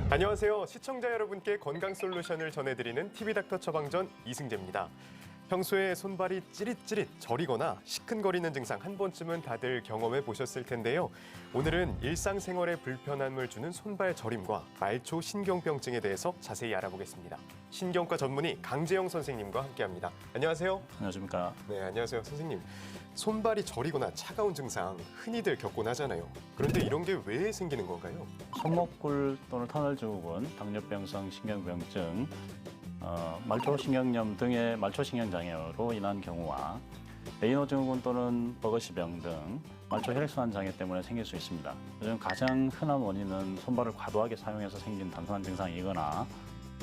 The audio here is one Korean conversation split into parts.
안녕하세요. 시청자 여러분께 건강 솔루션을 전해드리는 TV닥터 처방전 이승재입니다. 평소에 손발이 찌릿찌릿 저리거나 시큰거리는 증상 한 번쯤은 다들 경험해 보셨을 텐데요. 오늘은 일상생활에 불편함을 주는 손발 저림과 말초 신경병증에 대해서 자세히 알아보겠습니다. 신경과 전문의 강재영 선생님과 함께합니다. 안녕하세요. 안녕하십니까. 네, 안녕하세요. 선생님. 손발이 저리거나 차가운 증상 흔히들 겪곤 하잖아요. 그런데 이런 게 왜 생기는 건가요? 손목골 또는 터널 증후군, 당뇨병성 신경병증, 말초신경염 등의 말초신경장애로 인한 경우와 레이너 증후군 또는 버거시병 등 말초 혈액순환 장애 때문에 생길 수 있습니다. 요즘 가장 흔한 원인은 손발을 과도하게 사용해서 생긴 단순한 증상이거나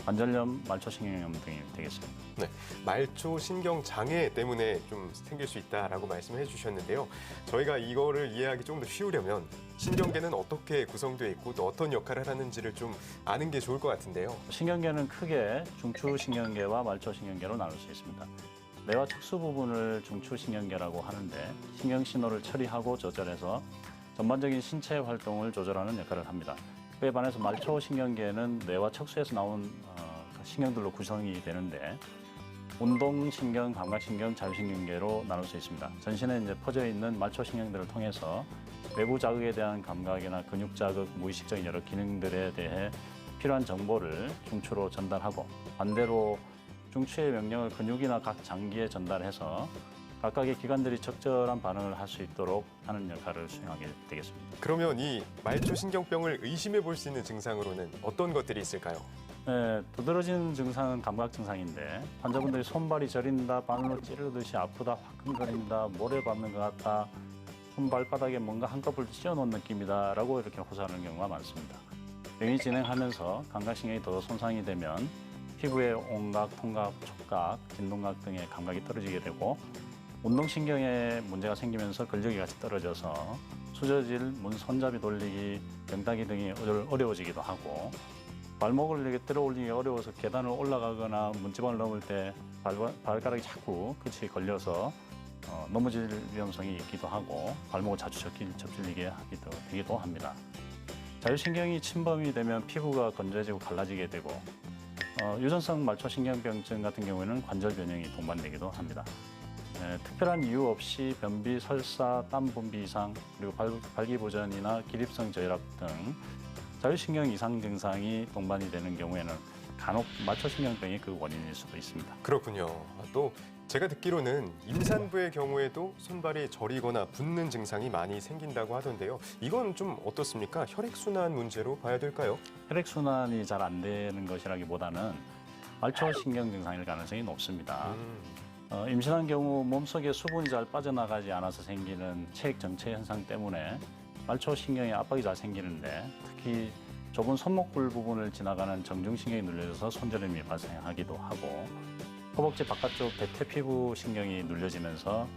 관절염, 말초신경염 등이 되겠습니다. 네, 말초 신경 장애 때문에 좀 생길 수 있다라고 말씀해 주셨는데요. 저희가 이거를 이해하기 좀 더 쉬우려면 신경계는 어떻게 구성되어 있고 또 어떤 역할을 하는지를 좀 아는 게 좋을 것 같은데요. 신경계는 크게 중추신경계와 말초신경계로 나눌 수 있습니다. 뇌와 척수 부분을 중추신경계라고 하는데 신경신호를 처리하고 조절해서 전반적인 신체 활동을 조절하는 역할을 합니다. 그에 반해서 말초신경계는 뇌와 척수에서 나온 신경들로 구성이 되는데 운동신경, 감각신경, 자율신경계로 나눌 수 있습니다. 전신에 이제 퍼져 있는 말초신경들을 통해서 외부 자극에 대한 감각이나 근육 자극, 무의식적인 여러 기능들에 대해 필요한 정보를 중추로 전달하고 반대로 중추의 명령을 근육이나 각 장기에 전달해서 각각의 기관들이 적절한 반응을 할 수 있도록 하는 역할을 수행하게 되겠습니다. 그러면 이 말초신경병을 의심해 볼 수 있는 증상으로는 어떤 것들이 있을까요? 네, 두드러지는 증상은 감각 증상인데 환자분들이 손발이 저린다, 바늘로 찌르듯이 아프다, 화끈거린다, 모래 밟는 것 같다, 손발바닥에 뭔가 한꺼풀 씌워놓은 느낌이다 라고 이렇게 호소하는 경우가 많습니다. 병이 진행하면서 감각신경이 더 손상이 되면 피부의 온각, 통각, 촉각, 진동각 등의 감각이 떨어지게 되고 운동신경에 문제가 생기면서 근력이 같이 떨어져서 수저질, 손잡이 돌리기, 명따기 등이 어려워지기도 하고 발목을 이렇게 들어올리기 어려워서 계단을 올라가거나 문지방을 넘을 때 발가락이 자꾸 끝이 걸려서 넘어질 위험성이 있기도 하고 발목을 자주 접질리게 되기도 합니다. 자율신경이 침범이 되면 피부가 건조해지고 갈라지게 되고 유전성 말초신경병증 같은 경우에는 관절 변형이 동반되기도 합니다. 특별한 이유 없이 변비, 설사, 땀 분비 이상, 그리고 발기부전이나 기립성 저혈압 등 자율신경 이상 증상이 동반이 되는 경우에는 간혹 말초신경병이 그 원인일 수도 있습니다. 그렇군요. 또 제가 듣기로는 임산부의 경우에도 손발이 저리거나 붓는 증상이 많이 생긴다고 하던데요. 이건 좀 어떻습니까? 혈액순환 문제로 봐야 될까요? 혈액순환이 잘 안 되는 것이라기보다는 말초신경 증상일 가능성이 높습니다. 임신한 경우 몸속에 수분이 잘 빠져나가지 않아서 생기는 체액 정체 현상 때문에 말초신경에 압박이 잘 생기는데 특히 좁은 손목골 부분을 지나가는 정중신경이 눌려져서 손저림이 발생하기도 하고 허벅지 바깥쪽 대퇴피부 신경이 눌려지면서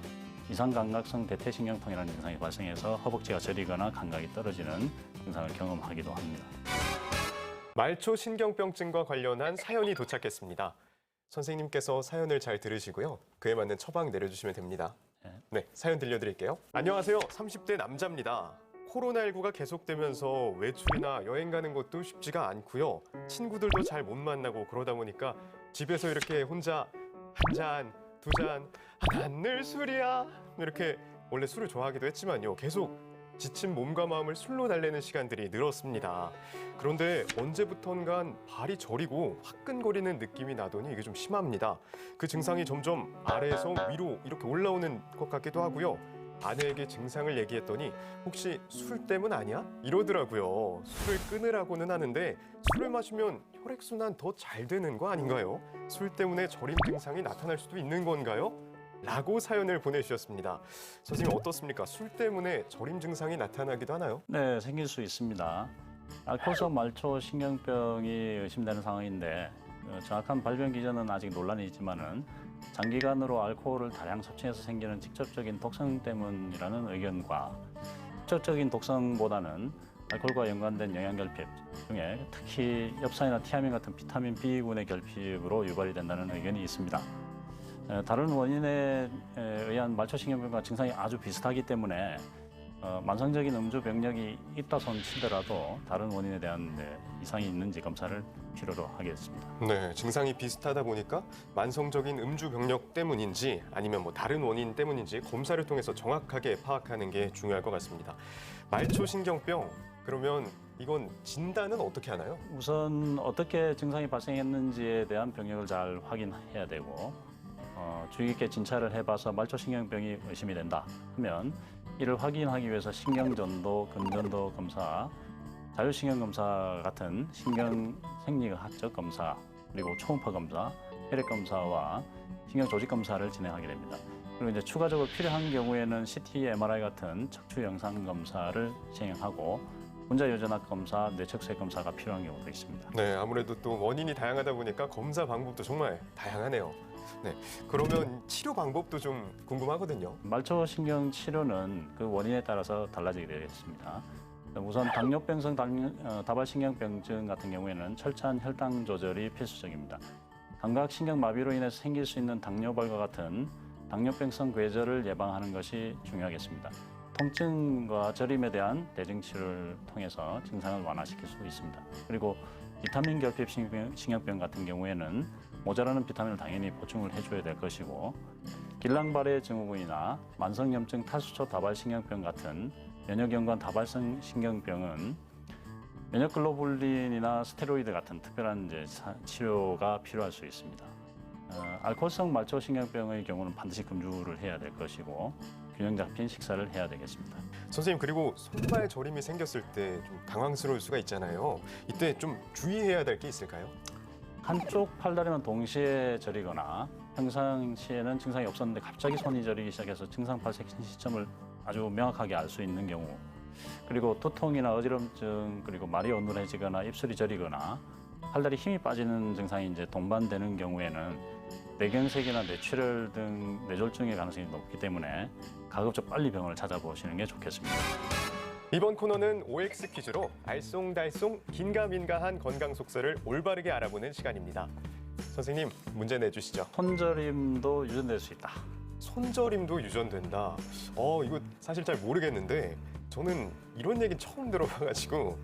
이상감각성 대퇴신경통이라는 증상이 발생해서 허벅지가 저리거나 감각이 떨어지는 증상을 경험하기도 합니다. 말초신경병증과 관련한 사연이 도착했습니다. 선생님께서 사연을 잘 들으시고요. 그에 맞는 처방 내려주시면 됩니다. 네, 사연 들려드릴게요. 안녕하세요. 30대 남자입니다. 코로나19가 계속되면서 외출이나 여행 가는 것도 쉽지가 않고요. 친구들도 잘 못 만나고 그러다 보니까 집에서 이렇게 혼자 한 잔, 두 잔, 난 늘 술이야. 이렇게 원래 술을 좋아하기도 했지만요. 계속 지친 몸과 마음을 술로 달래는 시간들이 늘었습니다. 그런데 언제부턴간 발이 저리고 화끈거리는 느낌이 나더니 이게 좀 심합니다. 그 증상이 점점 아래에서 위로 이렇게 올라오는 것 같기도 하고요. 아내에게 증상을 얘기했더니 혹시 술 때문 아니야? 이러더라고요. 술을 끊으라고는 하는데 술을 마시면 혈액순환 더 잘 되는 거 아닌가요? 술 때문에 저림 증상이 나타날 수도 있는 건가요? 라고 사연을 보내주셨습니다. 선생님 어떻습니까? 술 때문에 저림 증상이 나타나기도 하나요? 네, 생길 수 있습니다. 알코올성 말초신경병이 의심되는 상황인데 정확한 발병 기전은 아직 논란이 있지만은 장기간으로 알코올을 다량 섭취해서 생기는 직접적인 독성 때문이라는 의견과 직접적인 독성보다는 알코올과 연관된 영양결핍 중에 특히 엽산이나 티아민 같은 비타민 B군의 결핍으로 유발이 된다는 의견이 있습니다. 다른 원인에 의한 말초신경병과 증상이 아주 비슷하기 때문에 만성적인 음주 병력이 있다 손 치더라도 다른 원인에 대한 이상이 있는지 검사를 필요로 하겠습니다. 네, 증상이 비슷하다 보니까 만성적인 음주 병력 때문인지 아니면 뭐 다른 원인 때문인지 검사를 통해서 정확하게 파악하는 게 중요할 것 같습니다. 말초신경병, 그러면 이건 진단은 어떻게 하나요? 우선 어떻게 증상이 발생했는지에 대한 병력을 잘 확인해야 되고 주의 깊게 진찰을 해봐서 말초신경병이 의심이 된다 하면 이를 확인하기 위해서 신경전도, 근전도 검사, 자율신경검사 같은 신경생리학적 검사, 그리고 초음파 검사, 혈액 검사와 신경조직 검사를 진행하게 됩니다. 그리고 이제 추가적으로 필요한 경우에는 CT, MRI 같은 척추 영상 검사를 진행하고 혼자 요전학 검사, 뇌척수액 검사가 필요한 경우도 있습니다. 네, 아무래도 또 원인이 다양하다 보니까 검사 방법도 정말 다양하네요. 네, 그러면 치료 방법도 좀 궁금하거든요. 말초신경 치료는 그 원인에 따라서 달라지게 되겠습니다. 우선 당뇨병성 다발신경병증 같은 경우에는 철저한 혈당 조절이 필수적입니다. 감각신경마비로 인해서 생길 수 있는 당뇨발과 같은 당뇨병성 궤절을 예방하는 것이 중요하겠습니다. 통증과 저림에 대한 대증 치료를 통해서 증상을 완화시킬 수 있습니다. 그리고 비타민 결핍 신경병 같은 경우에는 모자라는 비타민을 당연히 보충을 해줘야 될 것이고, 길랑발해 증후군이나 만성염증 탈수초 다발신경병 같은 면역연관 다발성 신경병은 면역글로불린이나 스테로이드 같은 특별한 치료가 필요할 수 있습니다. 알코올성 말초신경병의 경우는 반드시 금주를 해야 될 것이고 균형 잡힌 식사를 해야 되겠습니다. 선생님, 그리고 손발 저림이 생겼을 때 좀 당황스러울 수가 있잖아요. 이때 좀 주의해야 될 게 있을까요? 한쪽 팔다리만 동시에 저리거나 평상시에는 증상이 없었는데 갑자기 손이 저리기 시작해서 증상 발생 시점을 아주 명확하게 알 수 있는 경우, 그리고 두통이나 어지럼증, 그리고 말이 어눌해지거나 입술이 저리거나 팔다리 힘이 빠지는 증상이 이제 동반되는 경우에는 뇌경색이나 뇌출혈 등 뇌졸중의 가능성이 높기 때문에 가급적 빨리 병원을 찾아보시는 게 좋겠습니다. 이번 코너는 OX 퀴즈로 알쏭달쏭 긴가민가한 건강 속설을 올바르게 알아보는 시간입니다. 선생님, 문제 내주시죠. 손저림도 유전될 수 있다. 손저림도 유전된다. 이거 사실 잘 모르겠는데 저는 이런 얘기 처음 들어봐가지고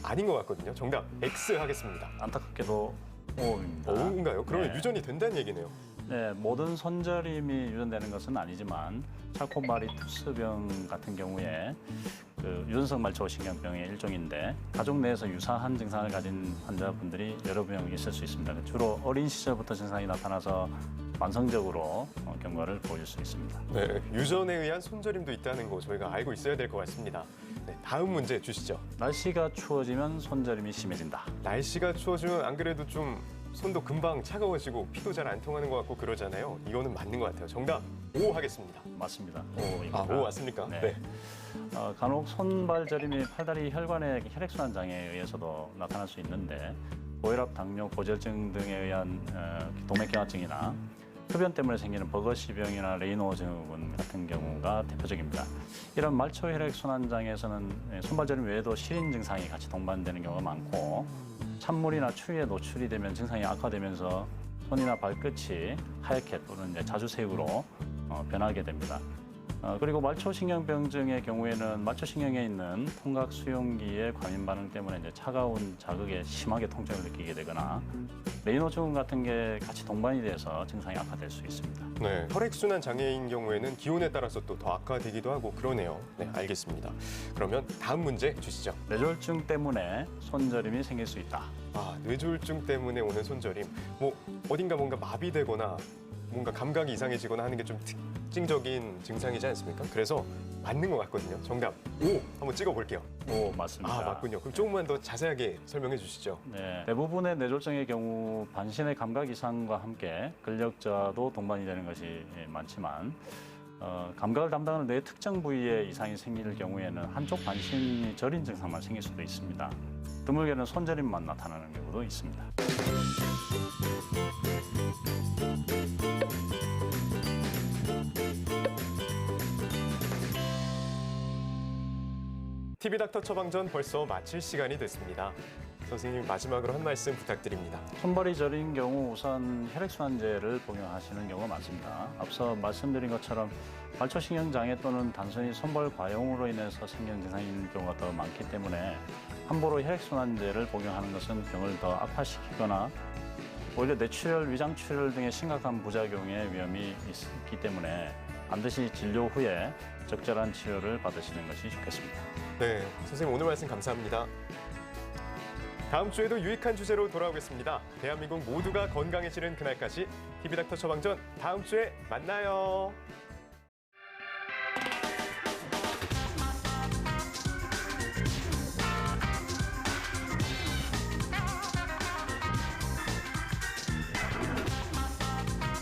아닌 것 같거든요. 정답 X 하겠습니다. 안타깝게도 O입니다. O인가요? 그러면 네. 유전이 된다는 얘기네요. 네, 모든 손저림이 유전되는 것은 아니지만 찰코마리투스병 같은 경우에 그 유전성 말초신경병의 일종인데 가족 내에서 유사한 증상을 가진 환자분들이 여러 명 있을 수 있습니다. 주로 어린 시절부터 증상이 나타나서 만성적으로 경과를 보일 수 있습니다. 네, 유전에 의한 손저림도 있다는 거 저희가 알고 있어야 될 것 같습니다. 네, 다음 문제 주시죠. 날씨가 추워지면 손저림이 심해진다. 날씨가 추워지면 안 그래도 좀 손도 금방 차가워지고 피도 잘 안 통하는 것 같고 그러잖아요. 이거는 맞는 것 같아요. 정답 O 하겠습니다. 맞습니다. O입니다. O 맞습니까? 네. 간혹 손발 저림이 팔다리 혈관의 혈액순환 장애에 의해서도 나타날 수 있는데 고혈압, 당뇨, 고지혈증 등에 의한 동맥경화증이나 흡연 때문에 생기는 버거시병이나 레이노 증후군 같은 경우가 대표적입니다. 이런 말초 혈액순환 장애에서는 손발 저림 외에도 시린 증상이 같이 동반되는 경우가 많고 찬물이나 추위에 노출이 되면 증상이 악화되면서 손이나 발끝이 하얗게 또는 자주색으로 변하게 됩니다. 그리고 말초신경병증의 경우에는 말초신경에 있는 통각 수용기의 과민 반응 때문에 차가운 자극에 심하게 통증을 느끼게 되거나 레이노 증후군 같은 게 같이 동반이 돼서 증상이 악화될 수 있습니다. 네, 혈액순환 장애인 경우에는 기온에 따라서 또 더 악화되기도 하고 그러네요. 네, 알겠습니다. 그러면 다음 문제 주시죠. 뇌졸중 때문에 손저림이 생길 수 있다. 뇌졸중 때문에 오는 손저림. 어딘가 뭔가 마비되거나 뭔가 감각이 이상해지거나 하는 게 좀 특징적인 증상이지 않습니까? 그래서 맞는 것 같거든요. 정답 O 한번 찍어볼게요. 오, 맞습니다. 맞군요. 그럼 조금만 더 자세하게 설명해 주시죠. 네, 대부분의 뇌졸중의 경우 반신의 감각 이상과 함께 근력저하도 동반이 되는 것이 많지만 감각을 담당하는 뇌 특정 부위에 이상이 생길 경우에는 한쪽 반신이 저린 증상만 생길 수도 있습니다. 드물게는 손저림만 나타나는 경우도 있습니다. TV닥터 처방전 벌써 마칠 시간이 됐습니다. 선생님 마지막으로 한 말씀 부탁드립니다. 손발이 저린 경우 우선 혈액순환제를 복용하시는 경우가 많습니다. 앞서 말씀드린 것처럼 말초신경 장애 또는 단순히 손발 과용으로 인해서 생긴 증상인 경우가 더 많기 때문에 함부로 혈액순환제를 복용하는 것은 병을 더 악화시키거나 오히려 뇌출혈, 위장출혈 등의 심각한 부작용의 위험이 있기 때문에 반드시 진료 후에 적절한 치료를 받으시는 것이 좋겠습니다. 네, 선생님 오늘 말씀 감사합니다. 다음 주에도 유익한 주제로 돌아오겠습니다. 대한민국 모두가 건강해지는 그날까지 TV닥터 처방전 다음 주에 만나요.